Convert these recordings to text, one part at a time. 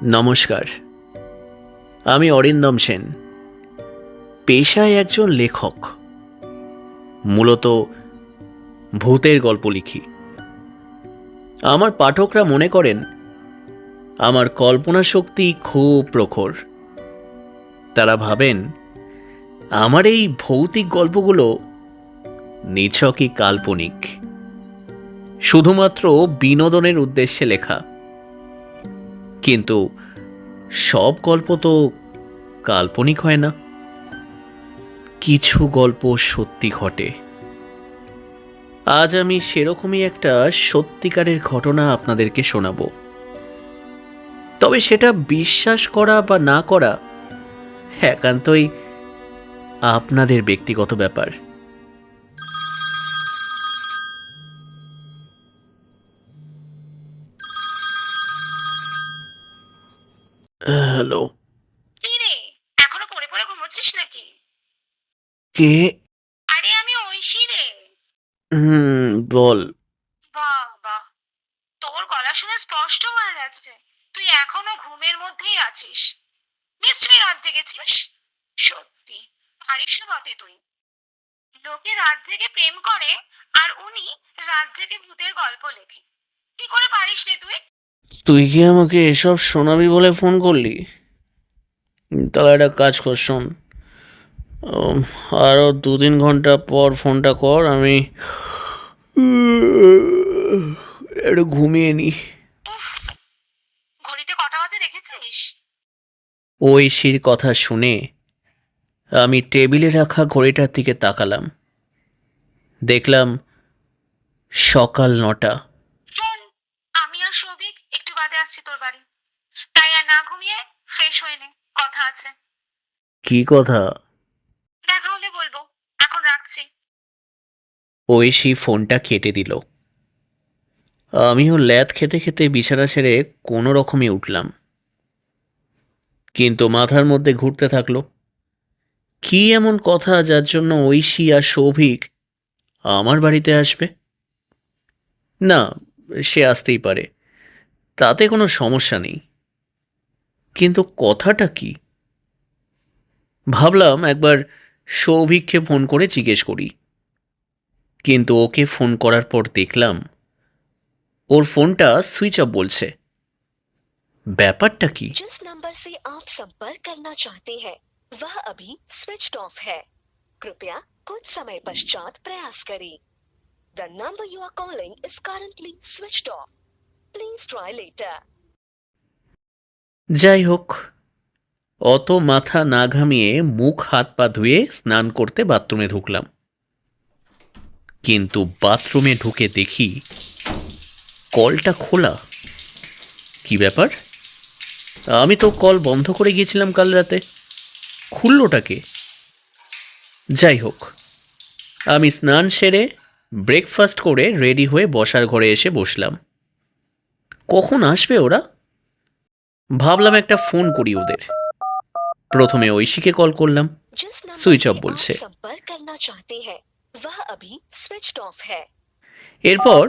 নমস্কার, আমি অরিন্দম সেন। পেশায় একজন লেখক। মূলত ভূতের গল্প লিখি। আমার পাঠকরা মনে করেন আমার কল্পনা শক্তি খুব প্রখর। তারা ভাবেন আমার এই ভৌতিক গল্পগুলো নিছকই কাল্পনিক, শুধুমাত্র বিনোদনের উদ্দেশ্যে লেখা। কিন্তু সব গল্প তো কাল্পনিক হয় না। কিছু গল্প সত্যি ঘটে। আজ আমি সেরকমই একটা সত্যিকারের ঘটনা আপনাদেরকে শোনাবো। তবে সেটা বিশ্বাস করা বা না করা একান্তই আপনাদের ব্যক্তিগত ব্যাপার। হ্যালো। কি রে, এখনো পড়ে পড়ে ঘুমোচ্ছিস নাকি? কে? আরে আমি ঐশী রে। বল। বাবা, তোর গলা শুনে স্পষ্ট বোঝা যাচ্ছে তুই এখনো ঘুমের মধ্যেই আছিস। নিশ্চয়ই রাত জেগেছিস। সত্যি পারিস না বটে তুই। লোকে রাত জেগে প্রেম করে আর উনি রাত জেগে ভূতের গল্প লেখে। কি করে পারিস রে তুই? তুই কি আমাকে এসব শোনাবি বলে ফোন করলি? তাহলে একটা কাজ কর, শোন। আরও 2-3 ঘন্টা পর ফোনটা কর, আমি একটু ঘুমিয়ে নি। উফ, ঘড়িতে কটা বাজে দেখেছিস? ঐশীর কথা শুনে আমি টেবিলে রাখা ঘড়িটার দিকে তাকালাম। দেখলাম সকাল 9টা। শোন, আমি আর সৌভিক একটু বাদে আসছি তোর বাড়ি। তাই আর না ঘুমিয়ে ফ্রেশ হয়ে নে, কথা আছে। কি কথা? দেখা হলে বলবো, এখন রাখছি। ঐশী ফোনটা কেটে দিল। আমিও ল্যাদ খেতে খেতে বিছানা ছেড়ে কোনো রকমে উঠলাম। কিন্তু মাথার মধ্যে ঘুরতে থাকলো, কি এমন কথা যার জন্য ঐশী আর সৌভিক আমার বাড়িতে আসবে? না, সে আসতেই পারে, তাতে কোনো সমস্যা নেই। কিন্তু কথাটা কি? ভাবলাম একবার সৌভিককে ফোন করে জিজ্ঞেস করি। কিন্তু ওকে ফোন করার পর দেখলাম ওর ফোনটা সুইচ অফ বলছে। ব্যাপারটা কি? जिस नंबर से आप संपर्क करना चाहते हैं वह अभी स्विच ऑफ है। कृपया कुछ समय पश्चात प्रयास करें। The number you are calling is currently switched off. Please try later. যাই হোক, অত মাথা না ঘামিয়ে মুখ হাত পা ধুয়ে স্নান করতে বাথরুমে ঢুকলাম। কিন্তু বাথরুমে ঢুকে দেখি কলটা খোলা। কি ব্যাপার? আমি তো কল বন্ধ করে গিয়েছিলাম কাল রাতে, খুললোটাকে? যাই হোক, আমি স্নান সেরে ব্রেকফাস্ট করে রেডি হয়ে বসার ঘরে এসে বসলাম। কখন আসবে ওরা? ভাবলাম একটা ফোন করি ওদের। প্রথমে ঐশীকে কল করলাম, जिस नंबर সুইচ से অফ आप বলছে। संपर्क करना चाहते हैं वह अभी स्विच्ड ऑफ है। এরপর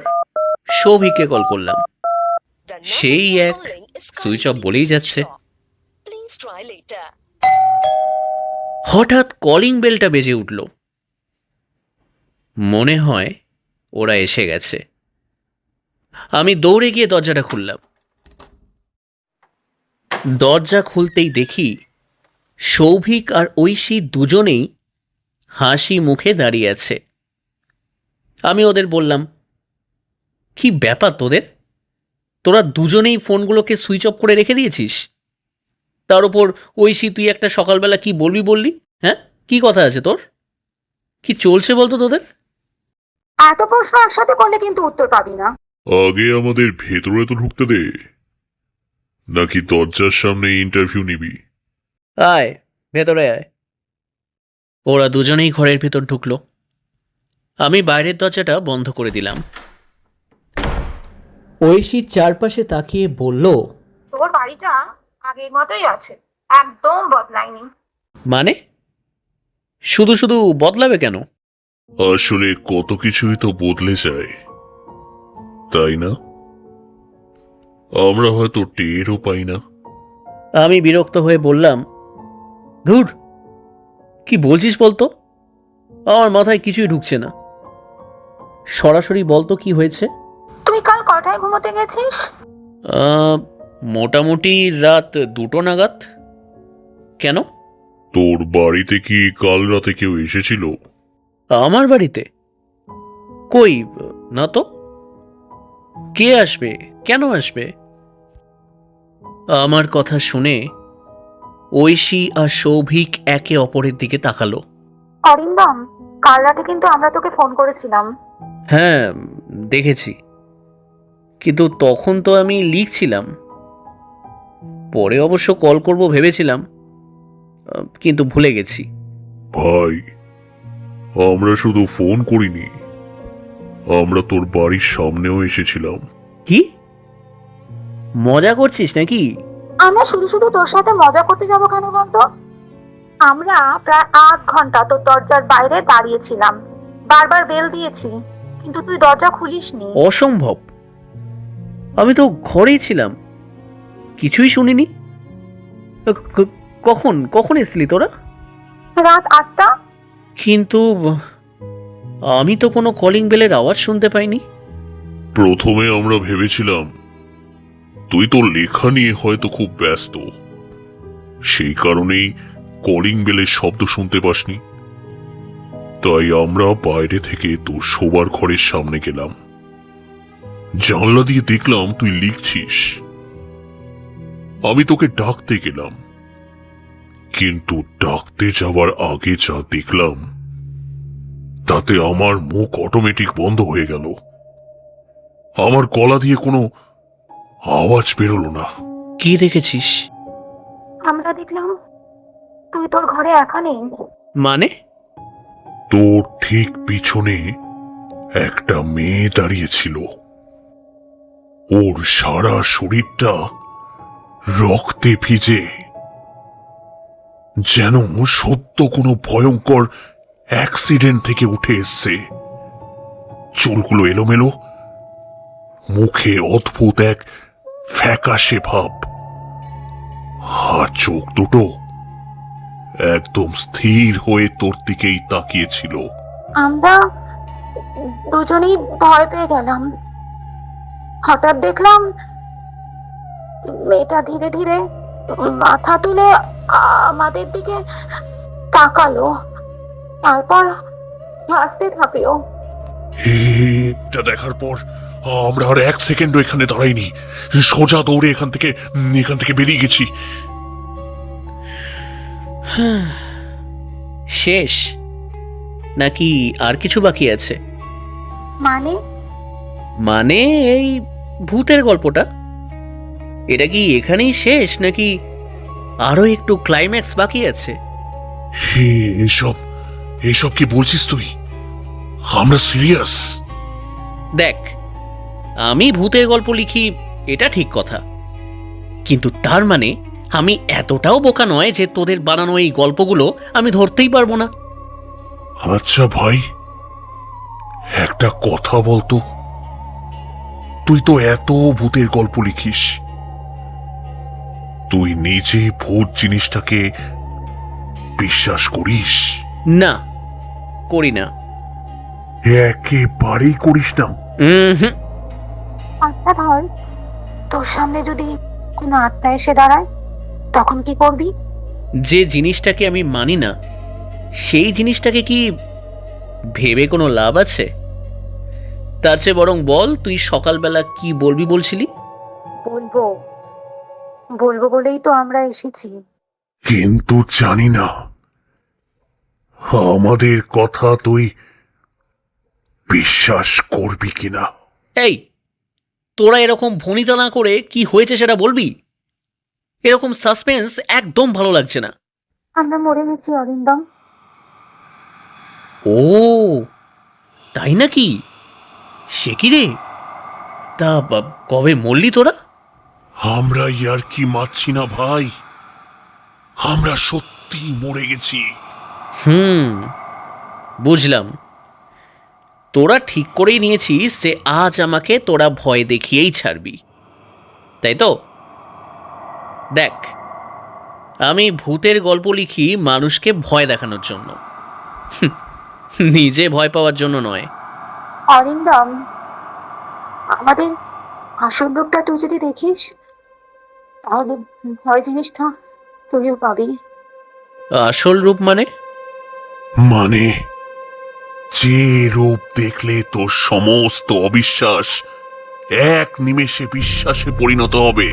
সৌভিককে কল করলাম, द नंबर সেই यू आर এক calling is switch off currently বলেই যাচ্ছে। Switched off. Please try letter. হঠাৎ কলিং বেলটা বেজে উঠল। মনে হয় ওরা এসে গেছে। আমি দৌড়ে গিয়ে দরজাটা খুললাম। দরজা খুলতেই দেখি সৌভিক আর ঐশী দুজনেই হাসি মুখে দাঁড়িয়ে আছে। আমি ওদের বললাম, কি ব্যাপার তোদের? তোরা দুজনেই ফোনগুলোকে সুইচ অফ করে রেখে দিয়েছিস। তার উপর ঐশী, তুই একটা সকালবেলা কি বললি? হ্যাঁ, কি কথা আছে তোর? কি চলছে বলতো তোদের? এত প্রশ্ন একসাথে করলে কিন্তু উত্তর পাবি না। আগে আমাদের ভেতরে তো ঢুকতে দে, নাকি দরজার সামনে ইন্টারভিউ নিবি? আয়, ভেতরে আয়। ওরা দুজনেই ঘরের ভেতর ঢুকলো। আমি বাইরের দরজাটা বন্ধ করে দিলাম। ঐশী চারপাশে তাকিয়ে বলল, তোর বাড়িটা আগের মতোই আছে, একদম বদলায়নি। মানে? শুধু শুধু বদলাবে কেন? আসলে কত কিছুই তো বদলে যায়, তাই না? আমরা হয়তো টেরও পাই না। আমি বিরক্ত হয়ে বললাম, ধুর, কি বলছিস বলতো? আমার মাথায় কিছুই ঢুকছে না। সরাসরি বলতো কি হয়েছে। তুই কাল কটায় ঘুমোতে গেছিস? মোটামুটি রাত 2টো নাগাদ। কেন? তোর বাড়িতে কি কাল রাতে কেউ এসেছিল? আমার বাড়িতে? কই, না তো। কে আসবে, কেন আসবে? আমার কথা শুনে ঐশী আর সৌভিক একে অপরের দিকে তাকালো। অরিন্দম, কাল রাতে কিন্তু আমরা তোকে ফোন করেছিলাম। হ্যাঁ, দেখেছি, কিন্তু তখন তো আমি লিখছিলাম। পরে অবশ্য কল করব ভেবেছিলাম, কিন্তু ভুলে গেছি। ভাই, আমরা শুধু ফোন করিনি, আমরা তোর বাড়ির সামনেও এসেছিলাম। কি মজা করছিস নাকি? আমরা শুধু শুধু তোর সাথে মজা করতে যাবো কেন বলতো? আমরা প্রায় 8 ঘন্টা তোর দরজার বাইরে দাঁড়িয়েছিলাম, বারবার বেল দিয়েছি, কিন্তু তুই দরজা খুলিসনি। অসম্ভব, আমি তো ঘরেই ছিলাম, কিছুই শুনিনি। কখন কখন এসলি তোরা? রাত 8টা। কিন্তু আমি তো কোনো কলিং বেলের আওয়াজ শুনতে পাইনি। প্রথমে আমরা ভেবেছিলাম তুই তোর লেখা নিয়ে হয়তো খুব ব্যস্ত, সেই কারণেই কলিং বেলের শব্দ শুনতে পাসনি। তাই আমরা বাইরে থেকে তোর শোবার ঘরের সামনে গেলাম, জানলা দিয়ে দেখলাম তুই লিখছিস। আমি তোকে ডাকতে গেলাম, কিন্তু ডাকতে যাবার আগে যা দেখলাম তাতে আমার মুখ অটোমেটিক বন্ধ হয়ে গেল। আমার গলা দিয়ে কোনো আওয়াজ বেরোলো না। কি দেখেছিস? আমরা দেখলাম তুই তোর ঘরে একা নেই। মানে? তোর ঠিক পিছনে একটা মেয়ে দাঁড়িয়েছিল, ওর সারা শরীরটা রক্তে ভিজে, যেন সত্য কোনো ভয়ঙ্কর অ্যাক্সিডেন্ট থেকে উঠে এসছে। চুলগুলো এলোমেলো, মুখে অদ্ভুত এক ফ্যাকাশে ভাব, আর চোখ দুটো একদম স্থির হয়ে তোর দিকেই তাকিয়েছিল। আমরা দুজনেই ভয় পেয়ে গেলাম। হঠাৎ দেখলাম মেয়েটা ধীরে ধীরে মাথা তুলে আমাদের দিকে তাকালো, তারপর হাসতে থাকলো। এটা দেখার পর আমরা আর 1 সেকেন্ডও এখানে দাঁড়াইনি, সোজা দৌড়ে এখান থেকে বেরিয়ে গেছি। শেষ নাকি আর কিছু বাকি আছে? মানে? মানে এই ভূতের গল্পটা, এটা কি এখানেই শেষ নাকি আরো একটু ক্লাইম্যাক্স বাকি আছে? এসব এসব কি বলছিস তুই? আমরা সিরিয়াস। দেখ, আমি ভূতের গল্প লিখি, এটা ঠিক কথা, কিন্তু তার মানে আমি এতটাও বোকা নয় যে তোদের বানানো এই গল্পগুলো আমি ধরতেই পারবো না। আচ্ছা ভাই, একটা কথা বলতো, তুই তো এত ভূতের গল্প লিখিস, তুই নিজে ভূত জিনিসটাকে বিশ্বাস করিস? না, করি না। একেবারেই করিস না? হুম। আচ্ছা ধর, তোর সামনে যদি কোনো আত্মা এসে দাঁড়ায়, তখন কি করবি? যে জিনিসটাকে আমি মানি না সেই জিনিসটাকে কি ভেবে কোনো লাভ আছে? তার চেয়ে বরং বল, তুই সকালবেলা কি বলবি বলছিলি? বলবো বলবো বলেই তো আমরা এসেছি। কিন্তু জানি না আমাদের কথা তুই বিশ্বাস করবি কিনা। এই, তোরা এরকম ভনিতা না করে কি হয়েছে সেটা বলবি? এরকম সাসপেন্স একদম ভালো লাগছে না। আমরা মরে গেছি অরিন্দম। ও তাই নাকি? সে কি রে, তা কবে মরলি তোরা? আমরা ইয়ার কি মারছি না ভাই, আমরা সত্যি মরে গেছি। বুঝলাম, তোরা ঠিক করেই নিয়েছিস যে আজ আমাকে তোরা ভয় দেখিয়েই ছাড়বি, তাই তো? দেখ, আমি ভূতের গল্প লিখি মানুষকে ভয় দেখানোর জন্য, নিজে ভয় পাওয়ার জন্য নয়। অরিন্দম, আমাদের আসল রূপটা তুই যদি দেখিস তাহলে ভয় জিনিসটা তুইও পাবি। আসল রূপ মানে? মানে যে রূপ দেখলে তোর সমস্ত অবিশ্বাস এক নিমেষে বিশ্বাসে পরিণত হবে,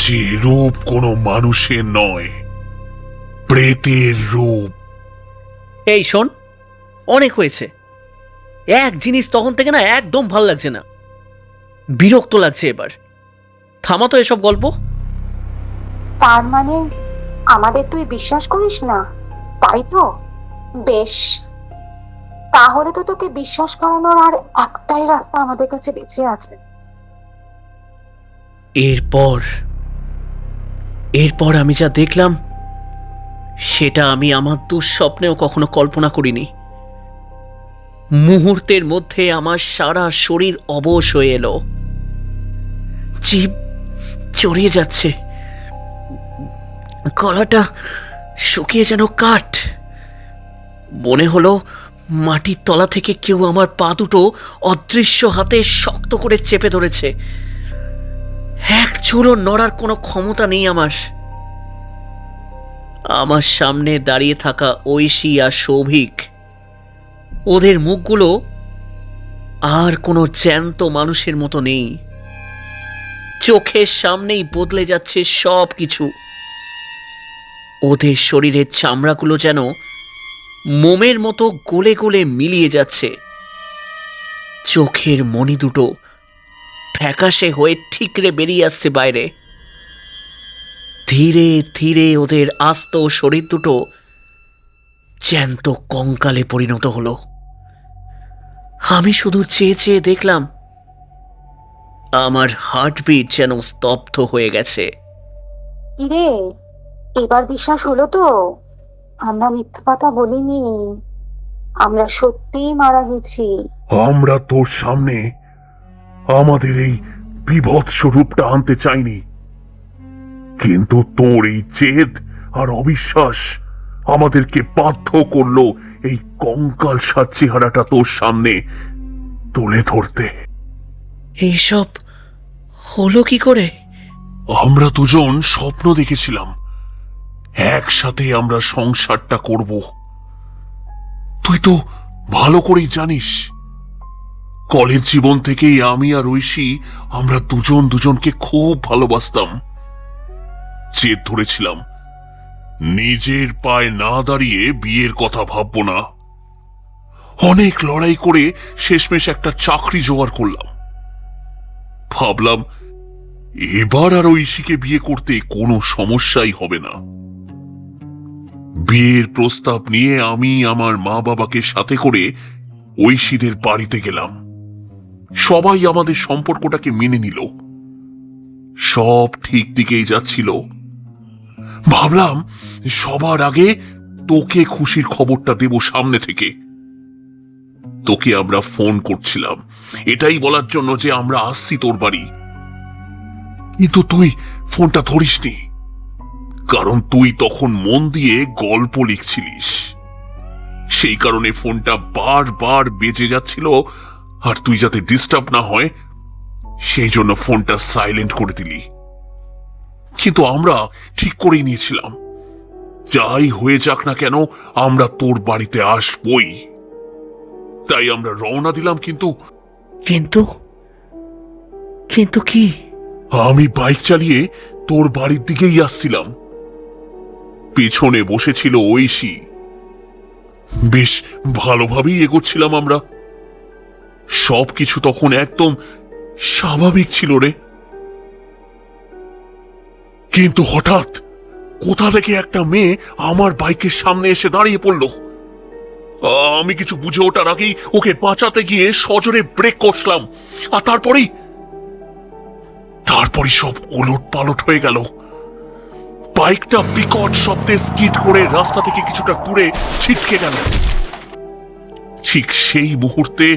যে রূপ কোনো মানুষের নয়, প্রেতের রূপ। এই শোন, অনেক হয়েছে। এক জিনিস তখন থেকে না একদম ভাল লাগছে না, বিরক্ত লাগছে। এবার থামা তো এসব গল্প। তার মানে আমাদের তুই বিশ্বাস করিস না, তাই তো? বেশ, তাহলে তো তোকে বিশ্বাস করানোর আর একটাই রাস্তা আমাদের কাছে বেঁচে আছে। এরপর আমি যা দেখলাম সেটা আমি আমার দুঃস্বপ্নেও কখনো কল্পনা করিনি। মুহূর্তের মধ্যে আমার সারা শরীর অবশ হয়ে এলো, জিভ চড়িয়ে যাচ্ছে, গলাটা শুকিয়ে যেন কাঠ। মনে হলো মাটির তলা থেকে কেউ আমার পা দুটো অদৃশ্য হাতে শক্ত করে চেপে ধরেছে। এক চুলও নড়ার কোনো ক্ষমতা নেই আমার। আমার সামনে দাঁড়িয়ে থাকা ঐশী আর সৌভিক, ওদের মুখগুলো আর কোনো জ্যান্ত মানুষের মতো নেই। চোখের সামনেই বদলে যাচ্ছে সব কিছু। ওদের শরীরের চামড়াগুলো যেন মোমের মতো গলে গলে মিলিয়ে যাচ্ছে। চোখের মণি দুটো ফ্যাকাশে হয়ে ঠিকরে বেরিয়ে আসছে বাইরে। ধীরে ধীরে ওদের আস্ত শরীর দুটো জ্যান্ত কঙ্কালে পরিণত হলো। আমি শুধু চেয়ে চেয়ে দেখলাম, আমার হার্টবিট যেন স্তব্ধ হয়ে গেছে। রে, এবার বিশ্বাস হলো তো? আমরা মিথ্যা কথা বলিনি, আমরা সত্যিই মারা গেছি। আমরা তোর সামনে আমাদের এই বিভৎস রূপটা আনতে চাইনি, কিন্তু তোর এই জেদ আর অবিশ্বাস আমাদেরকে বাধ্য করলো এই কঙ্কালসার চেহারাটা তোর সামনে তুলে ধরতে। এইসব হলো কি করে? আমরা দুজন স্বপ্ন দেখেছিলাম একসাথে আমরা সংসারটা করব। তুই তো ভালো করেই জানিস, কলেজ জীবন থেকেই আমি আর ঐশী আমরা দুজন দুজনকে খুব ভালোবাসতাম। জেদ ধরেছিলাম নিজের পায়ে না দাঁড়িয়ে বিয়ের কথা ভাববো না। অনেক লড়াই করে শেষমেশ একটা চাকরি জোগাড় করলাম। ভাবলাম এবার আর ঐশীকে বিয়ে করতে কোনো সমস্যাই হবে না। বিয়ের প্রস্তাব নিয়ে আমি আমার মা বাবাকে সাথে করে ঐশীদের বাড়িতে গেলাম। সবাই আমাদের সম্পর্কটাকে মেনে নিল, সব ঠিক দিকেই যাচ্ছিল। ভাবলাম সবার আগে তোকে খুশির খবরটা দেব সামনে থেকে। তোকে আমরা ফোন করছিলাম এটাই বলার জন্য যে আমরা আসছি তোর বাড়ি, কিন্তু তুই ফোনটা ধরিসনি, কারণ তুই তখন মন দিয়ে গল্প লিখছিলিস। সেই কারণে ফোনটা বারবার বেজে যাচ্ছিল, আর তুই যাতে ডিস্টার্ব না হয় সেই জন্য ফোনটা সাইলেন্ট করে দিলি। কিন্তু আমরা ঠিক করেই নিয়েছিলাম, যাই হয়ে যাক না কেন আমরা তোর বাড়িতে আসবই। তাই আমরা রওনা দিলাম। কিন্তু কিন্তু কিন্তু কি? আমি বাইক চালিয়ে তোর বাড়ির দিকেই আসছিলাম, পেছনে বসেছিল ঐশী। বেশ ভালোভাবেই এগোচ্ছিলাম আমরা, সবকিছু তখন একদম স্বাভাবিক ছিল রে। কিন্তু হঠাৎ কোথা থেকে একটা মেয়ে আমার বাইকের সামনে এসে দাঁড়িয়ে পড়ল। আমি কিছু বুঝে ওঠার আগেই ওকে বাঁচাতে গিয়ে সজোরে ব্রেক কষলাম, আর তারপরেই সব ওলট পালট হয়ে গেল। বাইকটা বিকট শব্দে স্কিড করে রাস্তা থেকে কিছুটা দূরে ছিটকে গেল। ঠিক সেই মুহূর্তে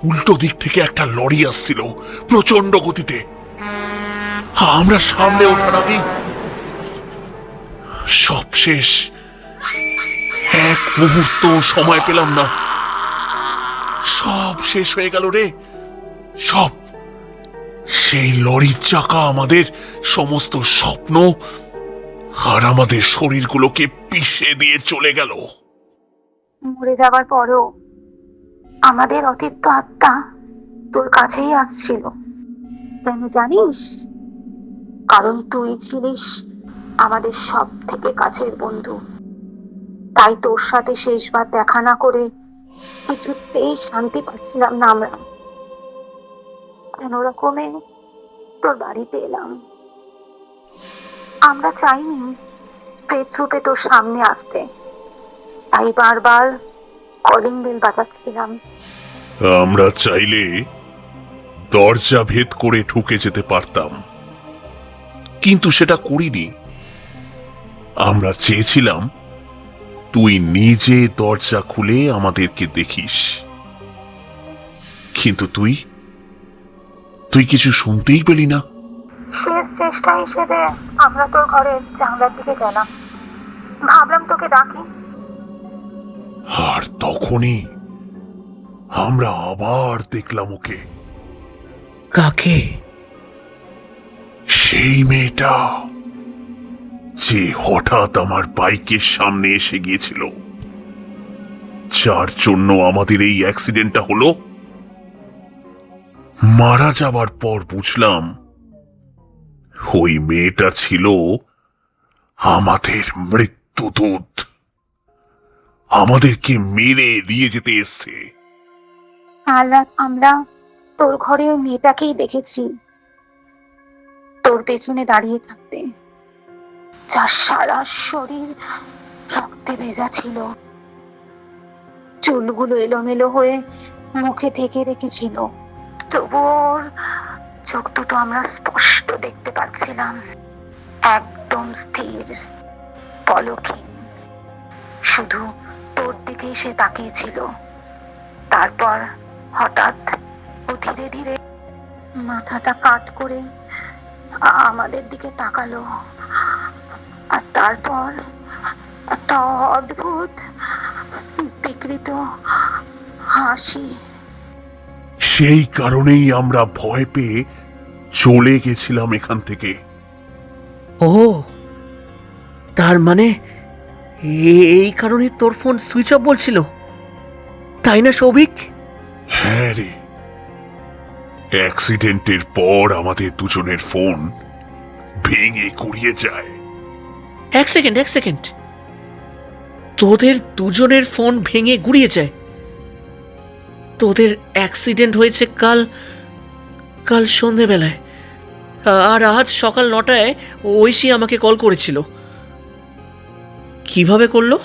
উল্টো দিক থেকে একটা লরি আসছিল প্রচন্ড গতিতে। আমরা সামনে ওঠার আগেই সব শেষ। এক মুহূর্ত সময় পেলাম না, সব শেষ হয়ে গেল রে। সব, সেই লরির চাকা আমাদের সমস্ত স্বপ্ন আর আমাদের শরীরগুলোকে পিষে দিয়ে চলে গেল। মরে যাবার পরেও আমাদের অতীত আত্মা তোর কাছেই আসছিল। কেন জানিস? কারণ তুই ছিলিস আমাদের সব থেকে কাছের বন্ধু। তাই তোর সাথে শেষবার দেখা না করে কিছুতেই শান্তি পাচ্ছিলাম না আমরা। কোন রকমে তোর বাড়িতে এলাম। আমরা চাইনি প্রেত রূপে তোর সামনে আসতে, তাই বারবার কলিং বেল বাজাচ্ছিলাম। আমরা চাইলে দরজা ভেদ করে ঢুকে যেতে পারতাম, কিন্তু সেটা করিনি। আমরা চেয়েছিলাম তুই নিজে দরজা খুলে আমাদেরকে দেখিস, কিন্তু তুই কিছু শুনতেই পেলি না। শেষ চেষ্টা হিসেবে আমরা তোর ঘরের জানলার দিকে গেলাম, ভাবলাম তোকে ডাকি। আর তখনই আমরা আবার দেখলাম ওকে। কাকে? সেই মেয়েটা যে হঠাৎ আমার বাইকের সামনে এসে গিয়েছিল, যার জন্য আমাদের এই অ্যাক্সিডেন্টটা হলো। মারা যাবার পর বুঝলাম ওই মেয়েটা ছিল আমাদের মৃত্যুদূত, আমাদেরকে মেরে দিয়ে যেতে এসছে। কাল রাত আমরা তোর ঘরে ওই মেয়েটাকেই দেখেছি, তোর পেছনে দাঁড়িয়ে থাকতে, যার সারা শরীর রক্তে ভেজা ছিল, চুলগুলো এলোমেলো হয়ে মুখে ঢেকে রেখেছিল। তবুও ওর চোখ দুটো আমরা স্পষ্ট দেখতে পাচ্ছিলাম, একদম স্থির, পলকহীন, শুধু তোর দিকেই সে তাকিয়েছিল। তারপর হঠাৎ ও ধীরে ধীরে মাথাটা কাট করে আমাদের দিকে তাকালো, আর তারপর একটা অদ্ভুত বিকৃত হাসি। সেই কারণেই আমরা ভয় পেয়ে চলে গেছিলাম এখান থেকে। ও, তার মানে এই কারণে তোর ফোন সুইচ অফ বলছিল, তাই না সৌভিক? হ্যাঁ রে, অ্যাক্সিডেন্টের পর আমাদের দুজনের ফোন ভেঙে গুড়িয়ে যায়। এক সেকেন্ড, তোদের দুজনের ফোন ভেঙে গুড়িয়ে যায়? তোদের অ্যাক্সিডেন্ট হয়েছে কাল সন্ধেবেলায়, আর আজ সকাল 9টায় ঐশী আমাকে কল করেছিল। কিভাবে করলো?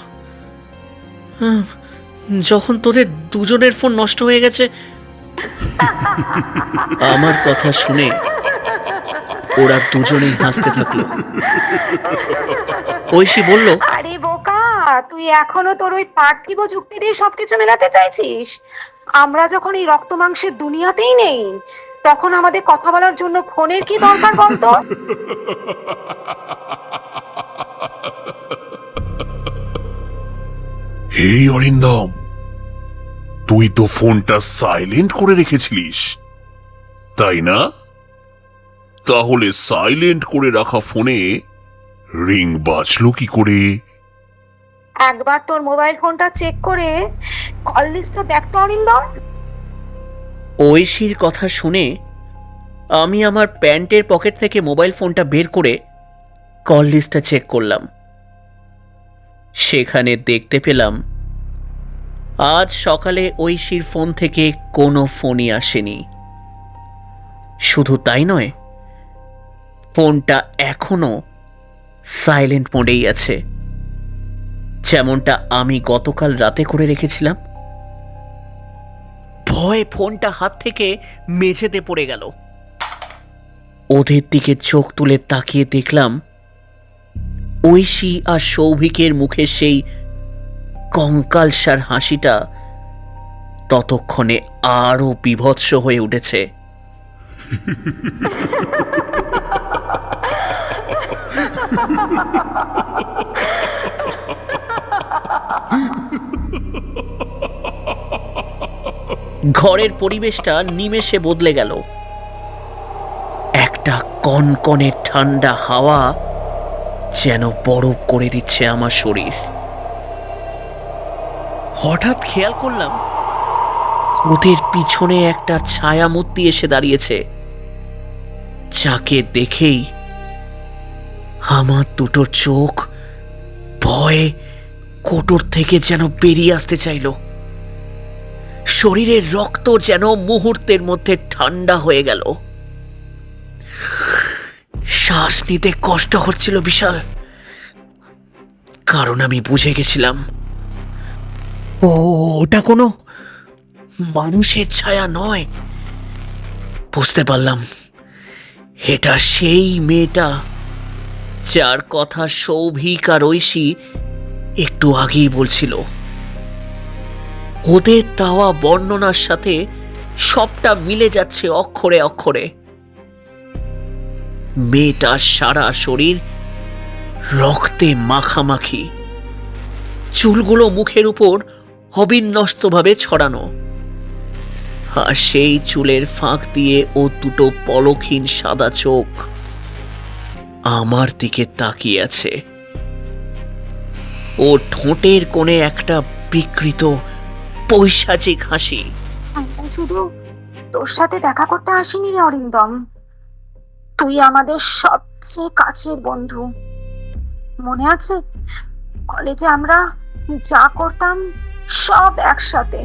যখন তোদের দুজনের ফোন নষ্ট হয়ে গেছে। আমার কথা শুনে ওরা দুজনেই হাসতে থাকলো। ঐশী বলল, আরে বোকা, তুই এখনো তোর ওই পার্থিব যুক্তি দিয়ে সবকিছু মেলাতে চাইছিস? আমরা যখন এই রক্ত মাংসের দুনিয়াতেই নেই, তখন আমাদের কথা বলার জন্য ফোনের কি দরকার বলতো? এই অরিন্দম, তুই তো ফোনটা সাইলেন্ট করে রেখেছিলিস, তাই না? তাহলে সাইলেন্ট করে রাখা ফোনে রিং বাজলো কি করে? একবার তোর মোবাইল ফোনটা চেক করে কল লিস্টটা দেখ তো অরিন্দম। ঐশীর কথা শুনে আমি আমার প্যান্টের পকেট থেকে মোবাইল ফোনটা বের করে কল লিস্টটা চেক করলাম। সেখানে দেখতে পেলাম আজ সকালে ঐশীর ফোন থেকে কোনো ফোনই আসেনি। শুধু তাই নয়, ফোনটা এখনো সাইলেন্ট মোডেই আছে, যেমনটা আমি গতকাল রাতে করে রেখেছিলাম। ভয়ে ফোনটা হাত থেকে মেঝেতে পড়ে গেল। ওদের দিকে চোখ তুলে তাকিয়ে দেখলাম ঐশী আর সৌভিকের মুখে সেই কঙ্কালসার হাসিটা ততক্ষণে আরো বীভৎস হয়ে উঠেছে। ঘরের পরিবেশটা নিমেষে বদলে গেল। একটা কনকনে ঠান্ডা হাওয়া যেন বরফ করে দিচ্ছে আমার শরীর। হঠাৎ খেয়াল করলাম ওদের পিছনে একটা ছায়ামূর্তি এসে দাঁড়িয়েছে, যাকে দেখেই আমার দুটো চোখ ভয়ে কোটর থেকে যেন বেরিয়ে আসতে চাইল। শরীরের রক্ত যেন মুহূর্তের মধ্যে ঠান্ডা হয়ে গেল। শ্বাস নিতে কষ্ট হচ্ছিল বিশাল, কারণ আমি বুঝে গেছিলাম ওটা কোনো মানুষের ছায়া নয়। বুঝতে পারলাম এটা সেই মেয়েটা যার কথা সৌভিক আর ঐশী একটু আগেই বলছিল। ওদের দেওয়া বর্ণনার সাথে সবটা মিলে যাচ্ছে অক্ষরে অক্ষরে। মেয়েটার সারা শরীর রক্তে মাখামাখি, চুলগুলো মুখের উপর অবিন্যস্তভাবে ছড়ানো, আর সেই চুলের ফাঁক দিয়ে ও দুটো পলকহীন সাদা চোখ আমার দিকে তাকিয়ে আছে। ও ঠোঁটের কোণে একটা বিকৃত পৈশাচিক হাসি। আমরা শুধু তোর সাথে দেখা করতে আসিনি রে অরিন্দম, তুই আমাদের সবচেয়ে কাছের বন্ধু। মনে আছে কলেজে আমরা যা করতাম সব একসাথে?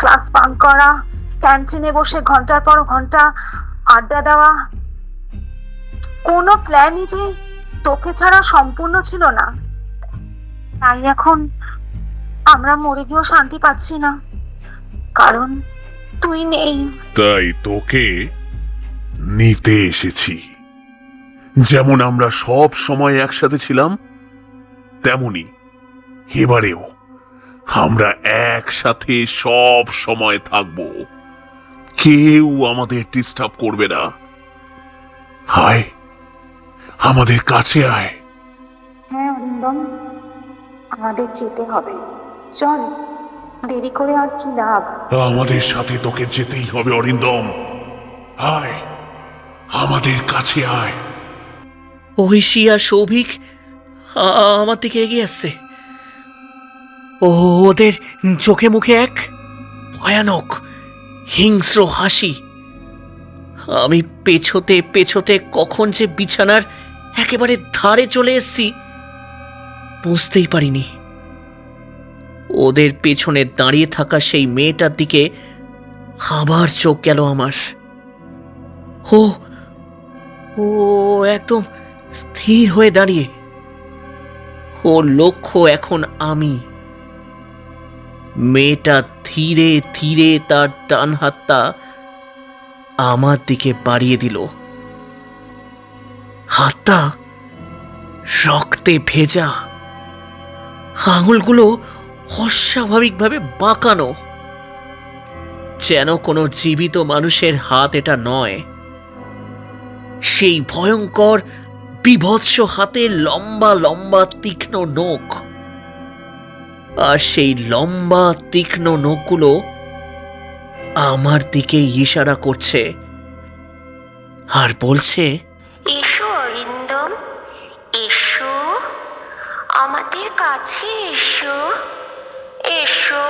ক্লাস বাঙ্ক করা, ক্যান্টিনে বসে ঘন্টার পর ঘন্টা আড্ডা দেওয়া। কোনো প্ল্যানই যে তোকে ছাড়া সম্পূর্ণ ছিল না। তাই এখন আমরা মরে গিয়েও শান্তি পাচ্ছি না, কারণ তুই নেই। তাই তোকে নিতে এসেছি। যেমন আমরা সব সময় একসাথে ছিলাম, তেমনি এবারেও আমরা একসাথে সব সময় থাকব। কেউ আমাদের ডিস্টার্ব করবে না। আয়, আমাদের কাছে আয়। হ্যাঁ অরিন্দম, আমাদের যেতে হবে, চল, দেরি করে আর কি লাভ। আমাদের সাথে তোকে যেতেই হবে অরিন্দম। আয়, আমাদের কাছে আয়। ঐশী আর সৌভিক আমার দিকে এগিয়ে আসছে। ওদের চোখে মুখে এক ভয়ানক হিংস্র হাসি। আমি পেছোতে পেছোতে কখন যে বিছানার একেবারে ধারে চলে এসেছি বুঝতেই পারিনি। ওদের পেছনে দাঁড়িয়ে থাকা সেই মেয়েটার দিকে আবার চোখ গেল আমার। ও ও একদম স্থির হয়ে দাঁড়িয়ে, ওর লক্ষ্য এখন আমি। মেয়েটা ধীরে ধীরে তার ডান হাতটা আমার দিকে বাড়িয়ে দিল। হাতটা রক্তে ভেজা, আঙুলগুলো অস্বাভাবিকভাবে বাঁকানো, যেন কোনো জীবিত মানুষের হাত এটা নয়। সেই ভয়ঙ্কর বিভৎস হাতে লম্বা লম্বা তীক্ষ্ণ নখ, আর সেই লম্বা তীক্ষ্ণ নখগুলো আমার দিকে ইশারা করছে আর বলছে, এসো অরিন্দম, এসো, আমাদের কাছে এসো, এসো।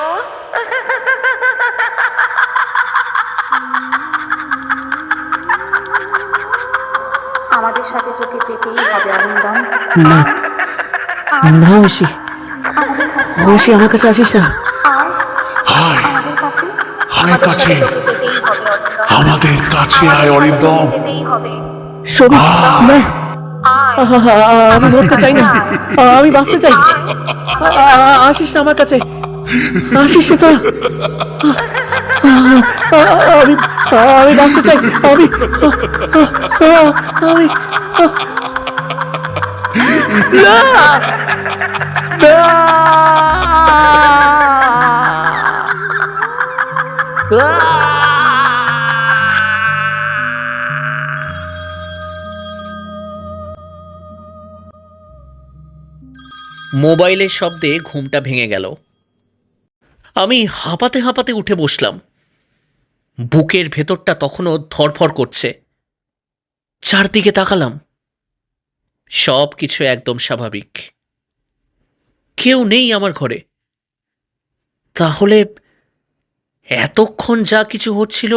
আমাদের সাথে তোকে যেতেই হবে অরিন্দম। না না ঐশী, আমাদের কাছে ঐশী আমার কাছে আসিস না। আয়, আয়, আমাদের কাছে, আয় আমাদের সাথে কাছে। তোকে যেতেই হবে অরিন্দম। আমাদের কাছে আমাদের আয় সাথে অরিন্দম। তোকে যেতেই হবে। সৌভিক, না, আয়, আমি মরতে চাই না, আমি বাঁচতে চাই। আসিস না আমার কাছে, আসিস না তোরা। আমি আমি বাঁচতে চাই, আমি আমি না, মোবাইলের শব্দে ঘুমটা ভেঙে গেল। আমি হাঁপাতে হাঁপাতে উঠে বসলাম। বুকের ভেতরটা তখনও ধড়ফড় করছে। চারদিকে তাকালাম, সব কিছু একদম স্বাভাবিক। কেউ নেই আমার ঘরে। তাহলে এতক্ষণ যা কিছু হচ্ছিল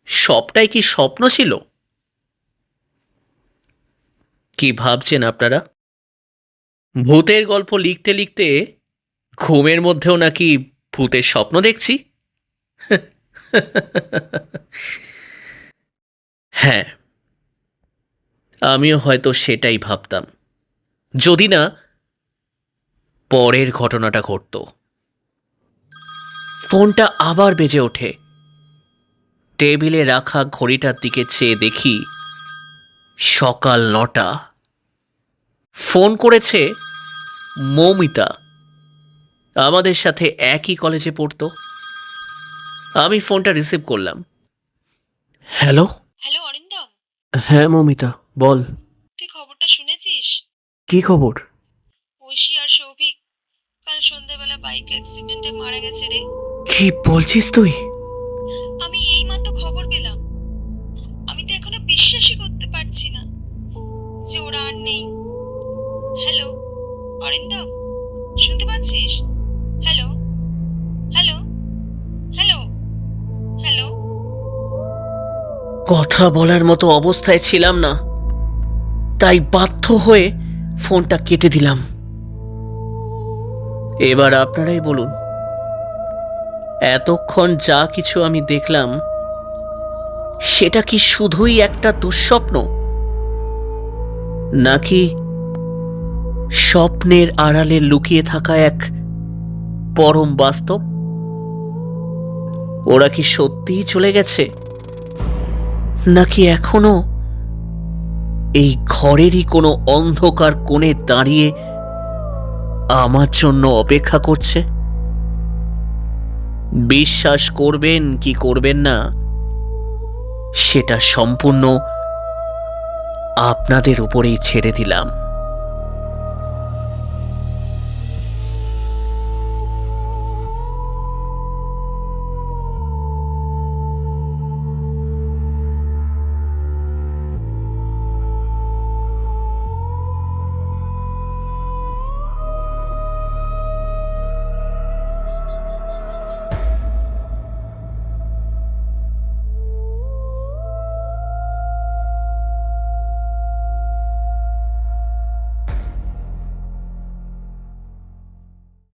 সবটাই কি স্বপ্ন ছিল? কি ভাবছেন আপনারা? ভূতের গল্প লিখতে লিখতে ঘুমের মধ্যেও নাকি ভূতের স্বপ্ন দেখছি? হ্যাঁ, আমিও হয়তো সেটাই ভাবতাম, যদি না পরের ঘটনাটা ঘটত। ফোনটা আবার বেজে ওঠে। টেবিলে রাখা ঘড়িটার দিকে চেয়ে দেখি সকাল 9টা। ফোন করেছে মৌমিতা, আমাদের সাথে একই কলেজে পড়তো। আমি ফোনটা রিসিভ করলাম। হ্যালো। হ্যালো অরিন্দম, হ্যাঁ মৌমিতা, বল। তুই খবরটা শুনেছিস? কি খবর? ঐশী আর সৌভিক কাল সন্ধ্যাবেলা বাইক অ্যাক্সিডেন্টে মারা গেছে রে। কি বলছিস তুই? আমি এইমাত্র খবর পেলাম। আমি তো এখনো বিশ্বাসই করতে পারছি না যে ওরা আর নেই। হ্যালো অরিন্দম, শুনতে পাচ্ছিস? Hello hello hello hello. কথা বলার মতো অবস্থায় ছিলাম না, তাই বাধ্য হয়ে ফোনটা কেটে দিলাম। এবার আপনারাই বলুন, এতক্ষণ যা কিছু আমি দেখলাম সেটা কি শুধুই একটা দুঃস্বপ্ন, নাকি স্বপ্নের আড়ালে লুকিয়ে থাকা এক পরম বাস্তব? ওরা কি সত্যিই চলে গেছে, নাকি এখনো এই ঘরেরই কোনো অন্ধকার কোণে দাঁড়িয়ে আমার জন্য অপেক্ষা করছে? বিশ্বাস করবেন কি করবেন না সেটা সম্পূর্ণ আপনাদের উপরেই ছেড়ে দিলাম।